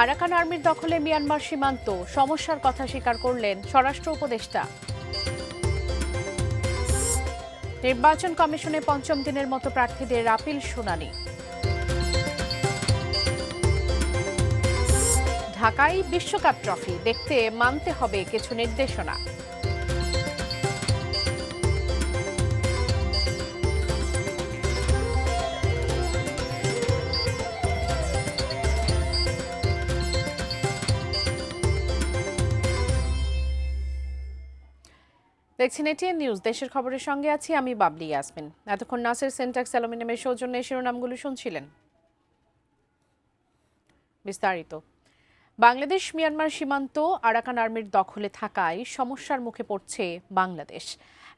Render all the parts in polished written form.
Arakan আর্মির দখলে Myanmar সীমান্ত, সমস্যার কথা স্বীকার করলেন স্বরাষ্ট্র উপদেষ্টা। নির্বাচন কমিশনে পঞ্চম দিনের মতো প্রার্থীদের আপিল শুনানি। ঢাকায় বিশ্বকাপ ট্রফি দেখতে মানতে হবে কিছু নির্দেশনা। দেখছেন এটিএন নিউজ, দেশের খবরের সঙ্গে আছি আমি বাবলি ইয়াসমিন। এতক্ষণ নাসির সেন্টাক্স অ্যালুমিনিয়ামের সৌজন্যে শিরোনামগুলো শুনছিলেন। বিস্তারিত। বাংলাদেশ মিয়ানমার সীমান্ত আরাকান আর্মির দখলে থাকায় সমস্যার মুখে পড়ছে বাংলাদেশ,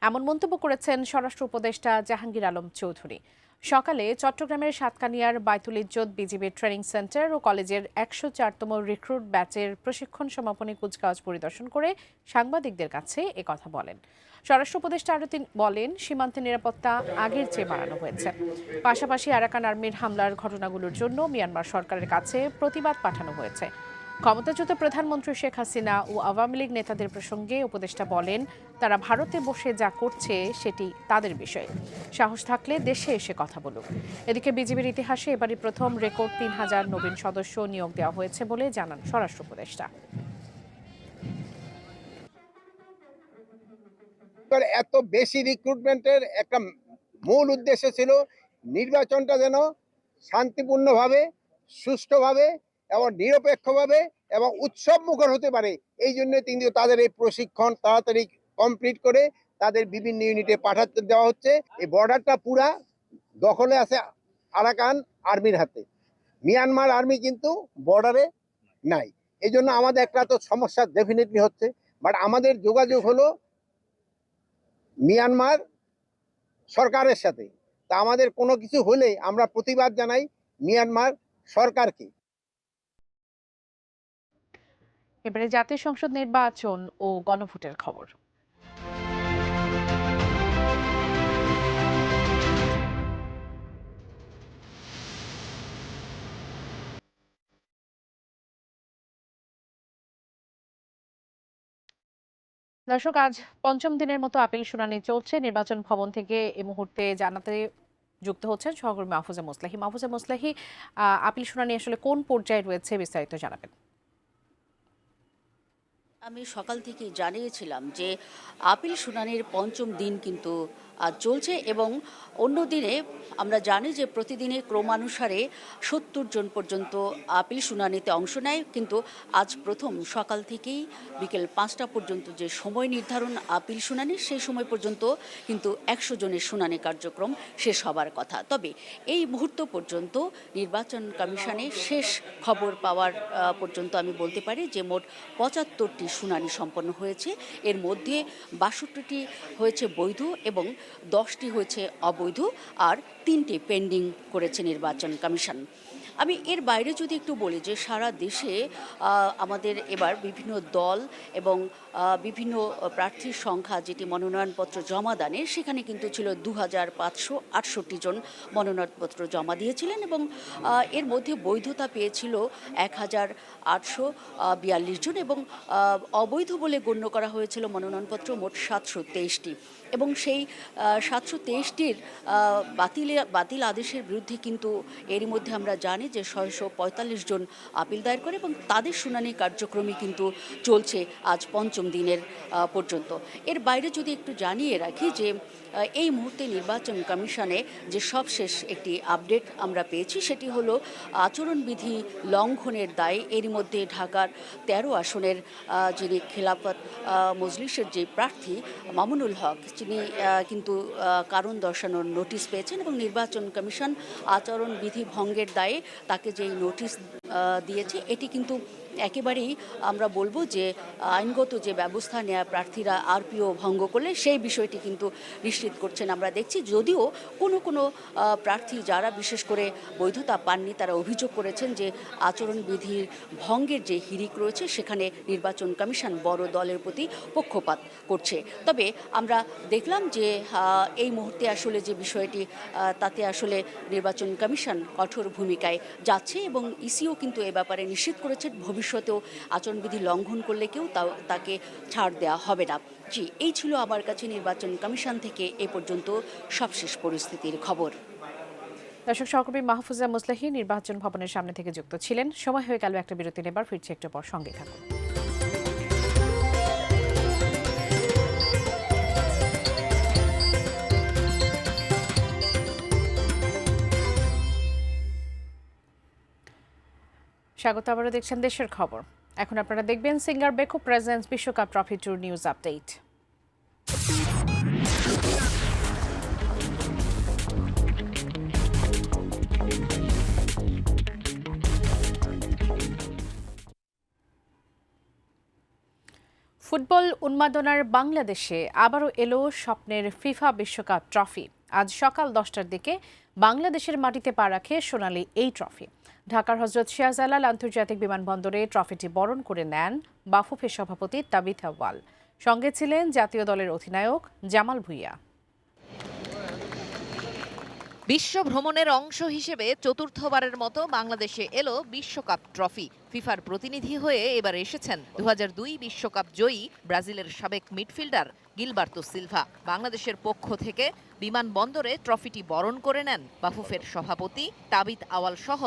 এমন মন্তব্য করেছেন স্বরাষ্ট্র উপদেষ্টা জাহাঙ্গীর আলম চৌধুরী। সকালে চট্টগ্রামের সাতকানিয়ার বায়তুল ইজ্জত বিজিবি ট্রেনিং সেন্টার ও কলেজের ১০৪তম রিক্রুট ব্যাচের প্রশিক্ষণ সমাপনী কুচকাওয়াজ পরিদর্শন করে সাংবাদিকদের কাছে একথা বলেন। স্বরাষ্ট্র উপদেষ্টা আরও বলেন, সীমান্তে নিরাপত্তা আগের চেয়ে বাড়ানো হয়েছে। পাশাপাশি আরাকান আর্মির হামলার ঘটনাগুলোর জন্য মিয়ানমার সরকারের কাছে প্রতিবাদ পাঠানো হয়েছে। ক্ষমতাচ্যুত প্রধানমন্ত্রী শেখ হাসিনা ও আওয়ামী লীগ নেতাদের প্রসঙ্গে উপদেষ্টা বলেন, তারা ভারতে বসে যা করছে সেটি তাদের বিষয়, সাহস থাকলে দেশে এসে কথা বলুক। এদিকে বিজিবির ইতিহাসে এবারই প্রথম রেকর্ড ৩,০০০ নবীন সদস্য নিয়োগ দেওয়া হয়েছে বলে জানান স্বরাষ্ট্র উপদেষ্টা। এত বেশি রিক্রুটমেন্টের একটা মূল উদ্দেশ্য ছিল নির্বাচনটা যেন শান্তিপূর্ণভাবে, সুষ্ঠুভাবে এবং নিরপেক্ষভাবে এবং উৎসব মুখর হতে পারে। এই জন্য কিন্তু তাদের এই প্রশিক্ষণ তাড়াতাড়ি কমপ্লিট করে তাদের বিভিন্ন ইউনিটে পাঠাতে দেওয়া হচ্ছে। এই বর্ডারটা পুরা দখলে আছে আরাকান আর্মির হাতে, মিয়ানমার আর্মি কিন্তু বর্ডারে নাই। এই জন্য আমাদের একটা তো সমস্যা ডেফিনেটলি হচ্ছে, বাট আমাদের যোগাযোগ হলো মিয়ানমার সরকারের সাথে। তা আমাদের কোনো কিছু হলে আমরা প্রতিবাদ জানাই মিয়ানমার সরকারকে। এবারে জাতীয় সংসদ নির্বাচন ও গণভোটের খবর। দর্শক, আজ পঞ্চম দিনের মতো আপিল শুনানি চলছে। নির্বাচন ভবন থেকে এই মুহূর্তে জানাতে যুক্ত হচ্ছেন সহকর্মী মাহফুজা মোসলাহি। মাহফুজা মোসলাহি, আপিল শুনানি আসলে কোন পর্যায়ে রয়েছে, বিস্তারিত জানাবেন। আমি সকাল থেকে জানিয়েছিলাম যে আপিল শুনানির পঞ্চম দিন কিন্তু আজ চলছে এবং অন্য দিনে আমরা জানি যে প্রতিদিনে ক্রমানুসারে ৭০ জন পর্যন্ত আপিল শুনানিতে অংশ নেয়, কিন্তু আজ প্রথম সকাল থেকেই বিকেল ৫টা পর্যন্ত যে সময় নির্ধারণ আপিল শুনানি, সেই সময় পর্যন্ত কিন্তু ১০০ জনের শুনানি কার্যক্রম শেষ হবার কথা। তবে এই মুহূর্ত পর্যন্ত নির্বাচন কমিশনে শেষ খবর পাওয়ার পর্যন্ত আমি বলতে পারি যে মোট ৭৫টি শুনানি সম্পন্ন হয়েছে। এর মধ্যে ৬২টি হয়েছে বৈধ এবং 10টি হয়েছে অবৈধ, আর 3টি পেন্ডিং করেছে নির্বাচন কমিশন। আমি এর বাইরে যদি একটু বলি যে সারা দেশে আমাদের এবার বিভিন্ন দল এবং বিভিন্ন প্রার্থীর সংখ্যা যেটি মনোনয়নপত্র জমা দানের, সেখানে কিন্তু ছিল ২,৫৬৮ জন মনোনয়নপত্র জমা দিয়েছিলেন এবং এর মধ্যে বৈধতা পেয়েছিল ১,৮৪২ জন এবং অবৈধ বলে গণ্য করা হয়েছিল মনোনয়নপত্র মোট ৭২৩টি এবং সেই ৭২৩টির বাতিল আদেশের বিরুদ্ধে কিন্তু এরই মধ্যে আমরা জানি যে ৬৪৫ জন আপিল দায়ের করে এবং তাদের শুনানি কার্যক্রমই কিন্তু চলছে আজ পঞ্চম দিনের পর্যন্ত। এর বাইরে যদি একটু জানিয়ে রাখি যে এই মুহূর্তে নির্বাচন কমিশনে যে সবশেষ একটি আপডেট আমরা পেয়েছি সেটি হলো আচরণবিধি লঙ্ঘনের দায়ে এরই মধ্যে ঢাকার ১৩ আসনের যিনি খেলাফত মজলিসের যে প্রার্থী মামুনুল হক, তিনি কিন্তু কারণ দর্শানোর নোটিশ পেয়েছেন এবং নির্বাচন কমিশন আচরণবিধি ভঙ্গের দায়ে তাকে যেই নোটিশ দিয়েছে এটি কিন্তু একেবারেই আমরা বলবো যে আইনগত যে ব্যবস্থা নেওয়া প্রার্থীরা আরপিও ভঙ্গ করলে সেই বিষয়টি কিন্তু নিশ্চিত করছেন আমরা দেখছি। যদিও কোনো প্রার্থী যারা বিশেষ করে বৈধতা পাননি তারা অভিযোগ করেছেন যে আচরণবিধির ভঙ্গের যে হিড়িক রয়েছে সেখানে নির্বাচন কমিশন বড় দলের প্রতি পক্ষপাত করছে। তবে আমরা দেখলাম যে এই মুহূর্তে আসলে যে বিষয়টি তাতে আসলে নির্বাচন কমিশন কঠোর ভূমিকায় যাচ্ছে এবং ইসিও কিন্তু এ ব্যাপারে নিশ্চিত করেছেন ভবিষ্যতেও আচরণবিধি লঙ্ঘন করলে কেউ তাকে ছাড় দেওয়া হবে না। জি, এই ছিল আমার কাছে নির্বাচন কমিশন থেকে এ পর্যন্ত সবশেষ পরিস্থিতির খবর। দর্শক, সহকর্মী মাহফুজা মুসলাহি নির্বাচন ভবনের সামনে থেকে যুক্ত ছিলেন। সময় হয়ে গেল একটা বিরতি নেবার, ফিরছে একটু পর, সঙ্গে থাকুন। স্বাগত, আবারও দেখছেন দেশের খবর। এখন আপনারা দেখবেন সিঙ্গার বেকো প্রেজেন্স বিশ্বকাপ trophy tour news update. Football উন্মাদনার বাংলাদেশে আবারও এলো স্বপ্নের ফিফা বিশ্বকাপ ট্রফি। আজ সকাল 10টার দিকে বাংলাদেশের মাটিতে পা রাখে সোনালী এই ট্রফি। ঢাকার হজরত শাহজালাল আন্তর্জাতিক বিমানবন্দরে ট্রফিটি বরণ করে নেন বাফুফের সভাপতি তাবিথ আউয়াল। সঙ্গে ছিলেন জাতীয় দলের অধিনায়ক জামাল ভুঁইয়া। বিশ্ব ভ্রমণের অংশ হিসেবে চতুর্থবারের মতো বাংলাদেশে এলো বিশ্বকাপ ট্রফি। ফিফার প্রতিনিধি হয়ে এবার এসেছেন 2002 বিশ্বকাপ জয়ী ব্রাজিলের সাবেক মিডফিল্ডার গিলবার্তো সিলভা। বাংলাদেশের পক্ষ থেকে বিমানবন্দরে ট্রফিটি বরণ করে নেন বাফুফের সভাপতি তাবিথ আওয়াল সহ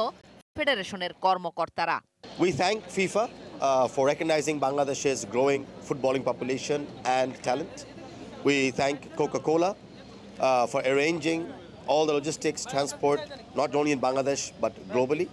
ফেডারেশনের কর্মকর্তারা। We thank FIFA for recognizing Bangladesh's growing footballing population and talent. We thank Coca-Cola for arranging all the logistics, transport, not only in Bangladesh but globally.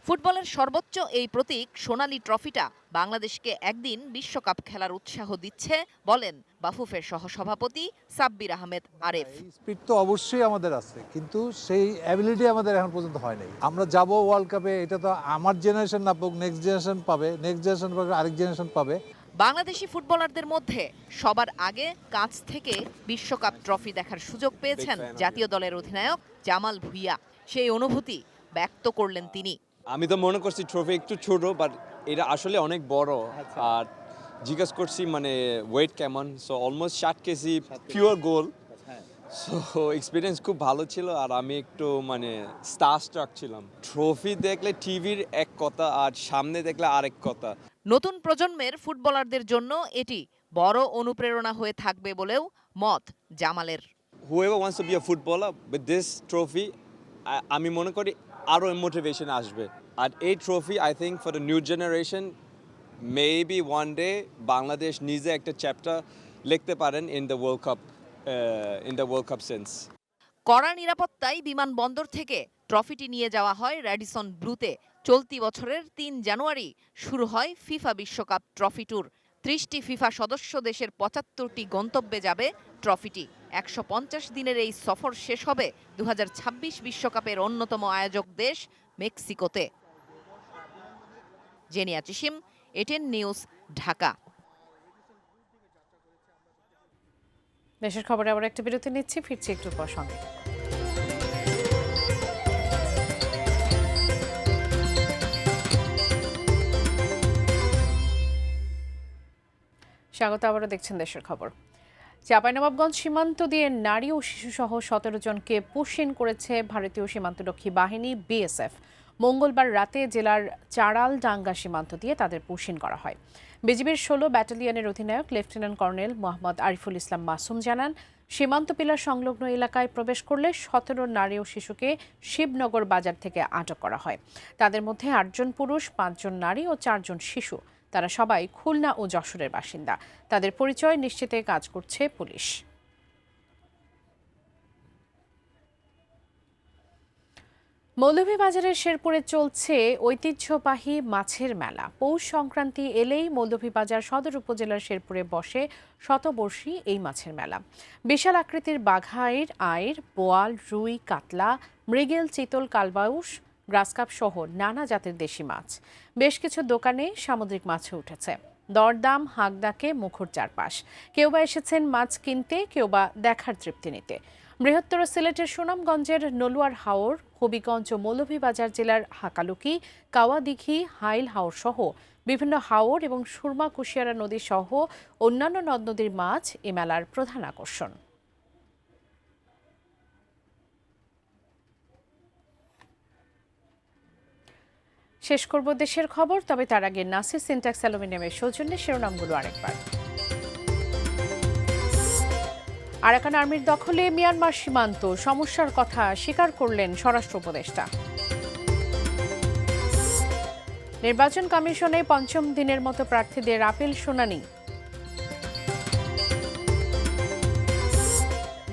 ফুটবলের সর্বোচ্চ এই প্রতীক সোনালী ট্রফিটা বাংলাদেশকে একদিন বিশ্বকাপ খেলার উৎসাহ দিচ্ছে বলেন বাফুফের সহসভাপতি সাব্বির আহমেদ আরেফ। স্পিড তো অবশ্যই আমাদের আছে, কিন্তু সেই অ্যাবিলিটি আমাদের এখন পর্যন্ত হয় নাই। আমরা যাব ওয়ার্ল্ড কাপে, এটা তো আমার জেনারেশন না পাক, নেক্সট জেনারেশন পাবে, নেক্সট জেনারেশন পাবে, আরেক জেনারেশন পাবে। বাংলাদেশি ফুটবলারদের মধ্যে সবার আগে কাছ থেকে বিশ্বকাপ ট্রফি দেখার সুযোগ পেয়েছেন জাতীয় দলের অধিনায়ক জামাল ভুঁইয়া। সেই অনুভূতি ব্যক্ত করলেন তিনি। আমি তো মনে করছি ট্রফি একটু ছোট, বাট এটা আসলে অনেক বড়। আর জিজ্ঞেস করছি মানে ওয়েট কেমন, সো অলমোস্ট 60 কেজি পিওর গোল। সো এক্সপিরিয়েন্স খুব ভালো ছিল, আর আমি একটু মানে স্টারস্ট্রাক ছিলাম। ট্রফি দেখলে টিভির এক কথা, আর সামনে দেখলে আরেক কথা। নতুন প্রজন্মের ফুটবলারদের জন্য এটি বড় অনুপ্রেরণা হয়ে থাকবে বলেও মত জামালের। Whoever wants to be a footballer with this trophy, আমি মনে করি আরো মোটিভেশন আসবে। আর এই trophy I think for the new generation, maybe one day Bangladesh নিজে একটা চ্যাপ্টার লিখতে পারেন in the world cup sense. কড়া নিরাপত্তায় বিমানবন্দর থেকে ট্রফিটি নিয়ে যাওয়া হয় র্যাডিসন ব্লুতে। চলতি বছরের 3 জানুয়ারি শুরু হয় ফিফা বিশ্বকাপ ট্রফি ট্যুর। 30টি ফিফা সদস্য দেশের 75টি গন্তব্যে যাবে ট্রফিটি। 150 দিনের এই সফর শেষ হবে 2026 বিশ্বকাপের অন্যতম আয়োজক দেশ মেক্সিকোতে। জেনিয়া চিসিম, এটিএন নিউজ, ঢাকা। দেশের খবরে আবার একটা বিরতি নিচ্ছি, ফিরছি একটু পর, সঙ্গে। স্বাগত, আবারও দেখছেন দেশের খবর। চাঁপাইনবাবগঞ্জ সীমান্ত দিয়ে নারী ও শিশুসহ 17 জনকে পুশিন করেছে ভারতীয় সীমান্তরক্ষী বাহিনী বিএসএফ। মঙ্গলবার রাতে জেলার চাড়ালডাঙ্গা সীমান্ত দিয়ে তাদের পুশিন করা হয়। বিজিবির 16 ব্যাটালিয়নের অধিনায়ক লেফটেন্যান্ট কর্নেল মোহাম্মদ আরিফুল ইসলাম মাসুম জানান, সীমান্ত পিলার সংলগ্ন এলাকায় প্রবেশ করলে 17 নারী ও শিশুকে শিবনগর বাজার থেকে আটক করা হয়। তাদের মধ্যে 8 জন পুরুষ, 5 জন নারী ও 4 জন শিশু। তারা সবাই খুলনা ও যশোরের বাসিন্দা। তাদের পরিচয় নিশ্চিতে কাজ করছে পুলিশ। মৌলভীবাজারের শেরপুরে চলছে ঐতিহ্যবাহী মাছের মেলা। পৌষ সংক্রান্তি এলেই মৌলভীবাজার সদর উপজেলার শেরপুরে বসে শতবর্ষী এই মাছের মেলা। বিশাল আকৃতির বাঘাইর, আইর, বোয়াল, রুই, কাতলা, মৃগেল, চিতল, কালবাউস, গ্রাসকাপ সহ নানা জাতের দেশি মাছ। বেশ কিছু দোকানে সামুদ্রিক মাছও উঠেছে। দরদাম হাঁকডাকে মুখর চারপাশ। কেউ বা এসেছেন মাছ কিনতে, কেউ বা দেখার তৃপ্তি নিতে। বৃহত্তর সিলেটের সুনামগঞ্জের নলুয়ার হাওর, হবিগঞ্জ ও মৌলভীবাজার জেলার হাকালুকি, কাওয়াদিঘি, হাইল হাওর সহ বিভিন্ন হাওর এবং সুরমা কুশিয়ারা নদী সহ অন্যান্য নদ নদীর মাছ এ মেলার প্রধান আকর্ষণ। শেষ করব দেশের খবর, তবে তার আগে নাসির সিনট্যাক্স অ্যালুমিনিয়ামের সৌজন্যে শিরোনামগুলো আরেকবার। আরাকান আর্মির দখলে মিয়ানমার সীমান্ত, সমস্যার কথা স্বীকার করলেন স্বরাষ্ট্র উপদেষ্টা। নির্বাচন কমিশনে পঞ্চম দিনের মতো প্রার্থীদের আপিল শুনানি।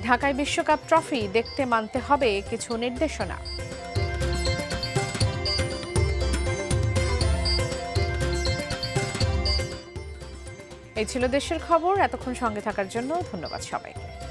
ঢাকায় বিশ্বকাপ ট্রফি দেখতে মানতে হবে কিছু নির্দেশনা। এই ছিল দেশের খবর। এতক্ষণ সঙ্গে থাকার জন্য ধন্যবাদ সবাইকে।